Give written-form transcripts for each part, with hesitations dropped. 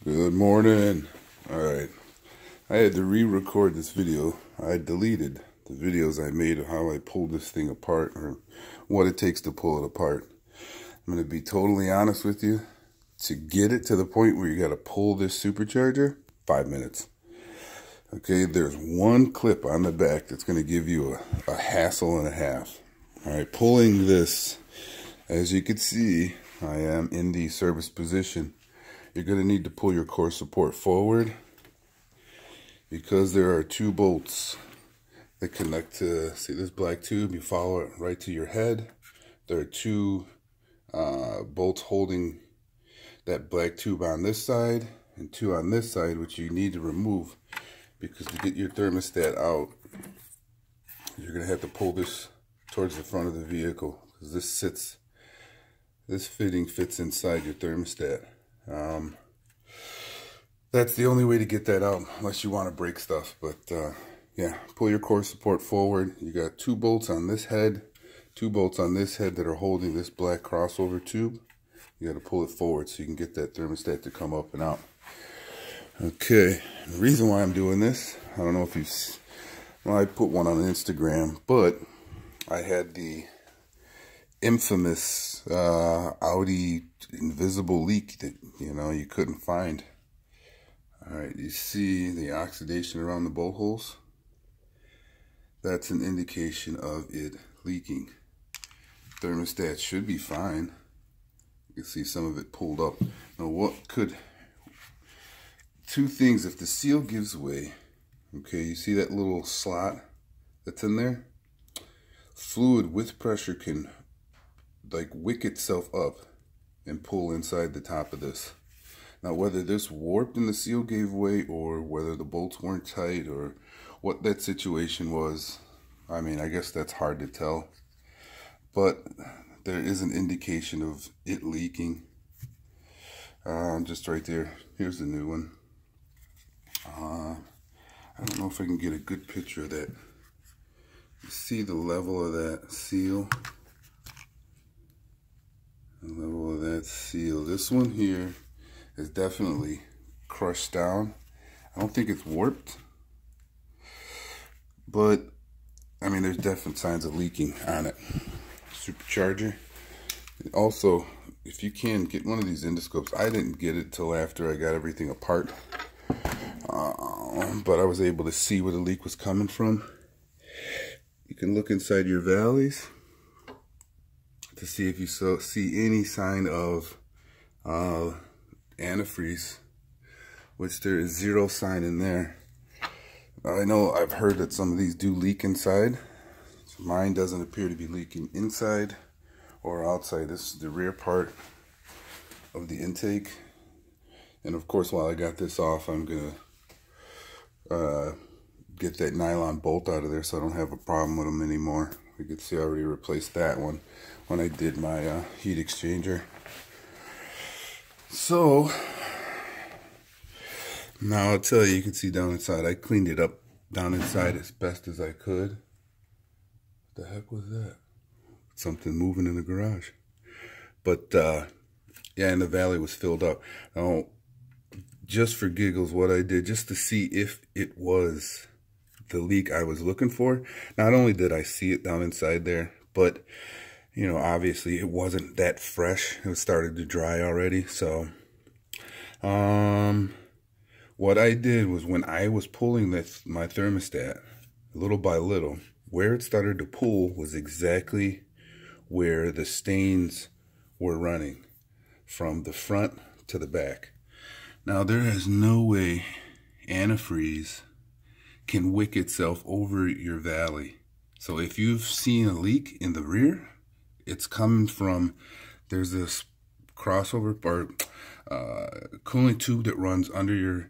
Good morning. Alright, I had to re-record this video. I deleted the videos I made of how I pulled this thing apart or what it takes to pull it apart. I'm going to be totally honest with you. To get it to the point where you got to pull this supercharger, 5 minutes. Okay, there's one clip on the back that's going to give you a hassle and a half. Alright, pulling this, as you can see, I am in the service position. You're going to need to pull your core support forward because there are two bolts that connect to, see this black tube, you follow it right to your head. There are two bolts holding that black tube on this side and two on this side, which you need to remove because to get your thermostat out, you're going to have to pull this towards the front of the vehicle because this fitting fits inside your thermostat. That's the only way to get that out unless you want to break stuff. But yeah, pull your core support forward. You got two bolts on this head, two bolts on this head that are holding this black crossover tube. You got to pull it forward so you can get that thermostat to come up and out. Okay, the reason why I'm doing this, I don't know if you've, well, I put one on Instagram, but I had the infamous Audi invisible leak that, you know, you couldn't find. Alright, you see the oxidation around the bolt holes? That's an indication of it leaking. Thermostat should be fine. You can see some of it pulled up. Now what could, two things, if the seal gives way, okay, you see that little slot that's in there? Fluid with pressure can like wick itself up and pull inside the top of this. Now whether this warped and the seal gave way or whether the bolts weren't tight or what that situation was, I mean, I guess that's hard to tell. But there is an indication of it leaking. Just right there. Here's the new one. I don't know if I can get a good picture of that. You see the level of that seal? The level of that seal. This one here is definitely crushed down. I don't think it's warped, but I mean, there's definite signs of leaking on it. Supercharger. Also, if you can get one of these endoscopes, I didn't get it till after I got everything apart, but I was able to see where the leak was coming from. You can look inside your valleys to see if you see any sign of antifreeze, which there is zero sign in there. I know I've heard that some of these do leak inside. Mine doesn't appear to be leaking inside or outside. This is the rear part of the intake. And of course, while I got this off, I'm gonna get that nylon bolt out of there so I don't have a problem with them anymore. You can see I already replaced that one when I did my heat exchanger. So now I'll tell you, you can see down inside, I cleaned it up down inside as best as I could. What the heck was that? Something moving in the garage. But yeah, and the valley was filled up. Now, just for giggles, what I did, just to see if it was the leak I was looking for, not only did I see it down inside there, but you know, obviously it wasn't that fresh. It started to dry already. So what I did was when I was pulling my thermostat little by little, where it started to pull was exactly where the stains were running from the front to the back. Now there is no way antifreeze can wick itself over your valley. So if you've seen a leak in the rear, it's coming from, there's this crossover or cooling tube that runs under your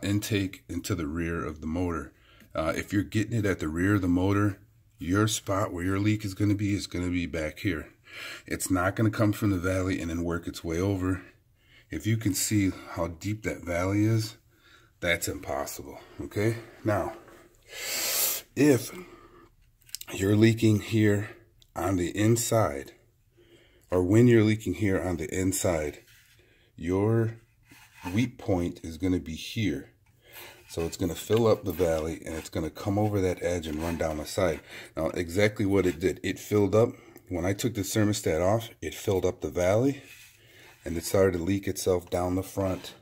intake into the rear of the motor. If you're getting it at the rear of the motor, your spot where your leak is going to be back here. It's not going to come from the valley and then work its way over. If you can see how deep that valley is, that's impossible. Okay, now if you're leaking here on the inside, or when you're leaking here on the inside, your weak point is going to be here. So it's going to fill up the valley, and it's going to come over that edge and run down the side. Now, exactly what it did, it filled up. When I took the thermostat off, it filled up the valley, and it started to leak itself down the front,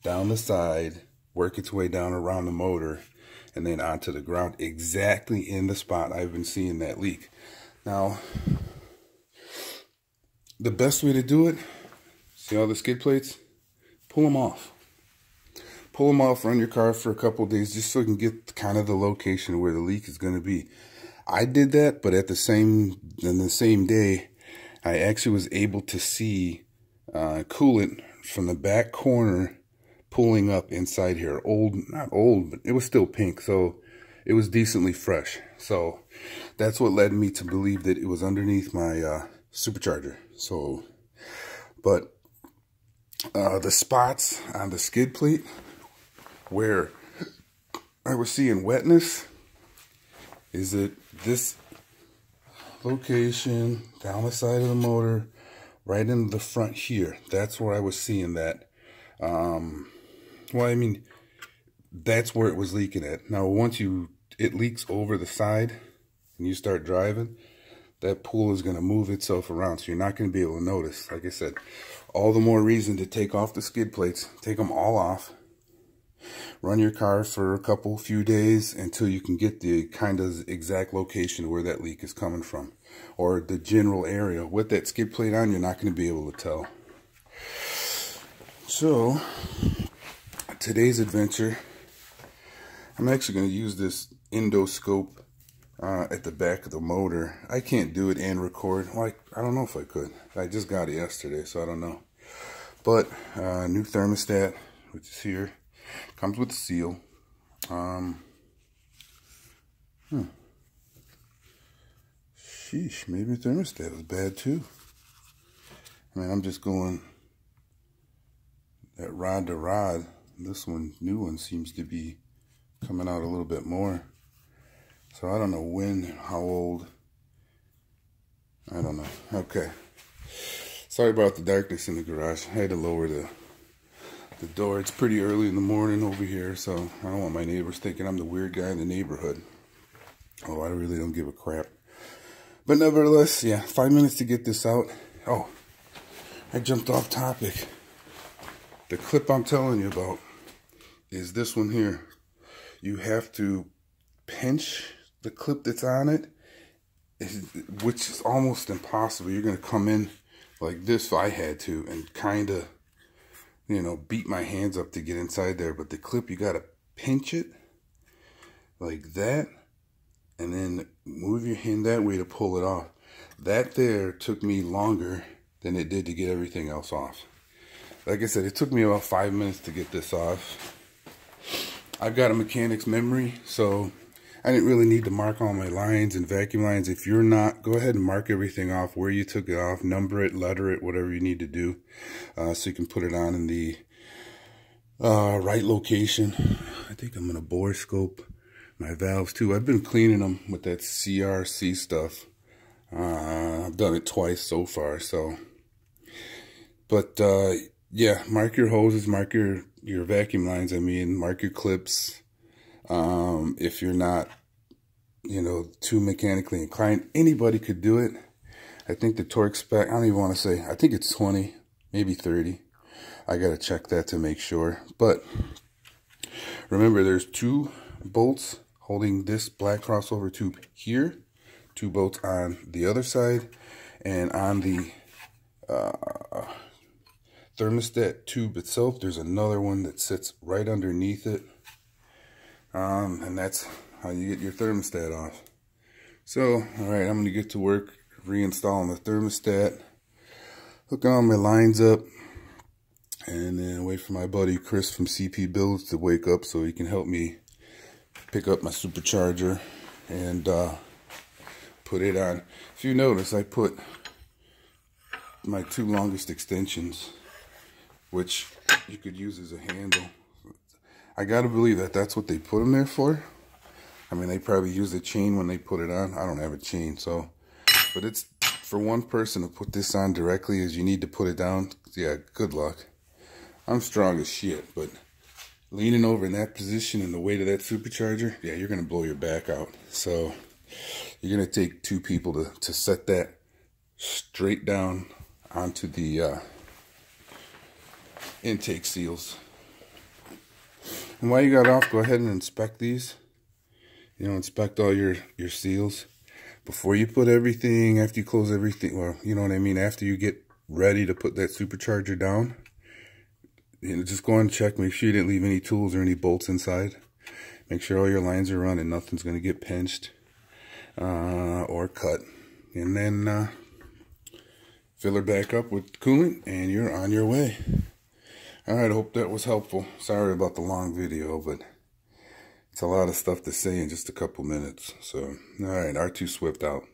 down the side, work its way down around the motor, and then onto the ground, exactly in the spot I've been seeing that leak. Now, the best way to do it, see all the skid plates? Pull them off. Pull them off, run your car for a couple of days just so you can get kind of the location where the leak is going to be. I did that, but in the same day, I actually was able to see coolant from the back corner pulling up inside here. Not old, but it was still pink, so it was decently fresh. So that's what led me to believe that it was underneath my Supercharger. So, but the spots on the skid plate where I was seeing wetness is at this location down the side of the motor, right in the front here. That's where I was seeing that. Well, I mean, that's where it was leaking at. Now, once it leaks over the side and you start driving, that pool is going to move itself around, so you're not going to be able to notice. Like I said, all the more reason to take off the skid plates, take them all off, run your car for a few days until you can get the kind of exact location where that leak is coming from, or the general area. With that skid plate on, you're not going to be able to tell. So, today's adventure, I'm actually going to use this endoscope at the back of the motor. I can't do it and record. Well, I don't know if I could. I just got it yesterday, so I don't know. But new thermostat, which is here, comes with a seal. Sheesh, maybe the thermostat was bad too. I mean, I'm just going that rod to rod. This new one seems to be coming out a little bit more. So I don't know how old. I don't know. Okay. Sorry about the darkness in the garage. I had to lower the door. It's pretty early in the morning over here, so I don't want my neighbors thinking I'm the weird guy in the neighborhood. Oh, I really don't give a crap. But nevertheless, yeah, 5 minutes to get this out. Oh, I jumped off topic. The clip I'm telling you about is this one here. You have to pinch the clip that's on it, which is almost impossible. You're going to come in like this, if I had to, and kind of, you know, beat my hands up to get inside there. But the clip, you got to pinch it like that, and then move your hand that way to pull it off. That there took me longer than it did to get everything else off. Like I said, it took me about 5 minutes to get this off. I've got a mechanic's memory, so I didn't really need to mark all my lines and vacuum lines. If you're not, go ahead and mark everything off where you took it off, number it, letter it, whatever you need to do, so you can put it on in the right location. I think I'm going to bore scope my valves too. I've been cleaning them with that CRC stuff. I've done it twice so far, so. But yeah, mark your hoses, mark your vacuum lines, mark your clips. If you're not, you know, too mechanically inclined, anybody could do it. I think the torque spec, I don't even want to say, I think it's 20, maybe 30. I got to check that to make sure. But remember, there's 2 bolts holding this black crossover tube here, 2 bolts on the other side, and on the thermostat tube itself, there's another one that sits right underneath it. And that's how you get your thermostat off. So, alright, I'm going to get to work reinstalling the thermostat, hooking all my lines up, and then wait for my buddy Chris from CP Builds to wake up so he can help me pick up my Supercharger and put it on. If you notice, I put my 2 longest extensions, which you could use as a handle. I gotta believe that that's what they put them there for. I mean, they probably use a chain when they put it on. I don't have a chain, so. But it's for one person to put this on directly, as you need to put it down. Yeah, good luck. I'm strong as shit, but leaning over in that position and the weight of that supercharger, yeah, you're going to blow your back out. So you're going to take two people to set that straight down onto the intake seals. And while you got off, go ahead and inspect these. You know, inspect all your seals before you put everything, after you close everything, well, you know what I mean, after you get ready to put that supercharger down. You know, just go and check, make sure you didn't leave any tools or any bolts inside. Make sure all your lines are running, nothing's going to get pinched or cut. And then fill her back up with coolant and you're on your way. Alright, I hope that was helpful. Sorry about the long video, but it's a lot of stuff to say in just a couple minutes. So, alright, R2 Swift out.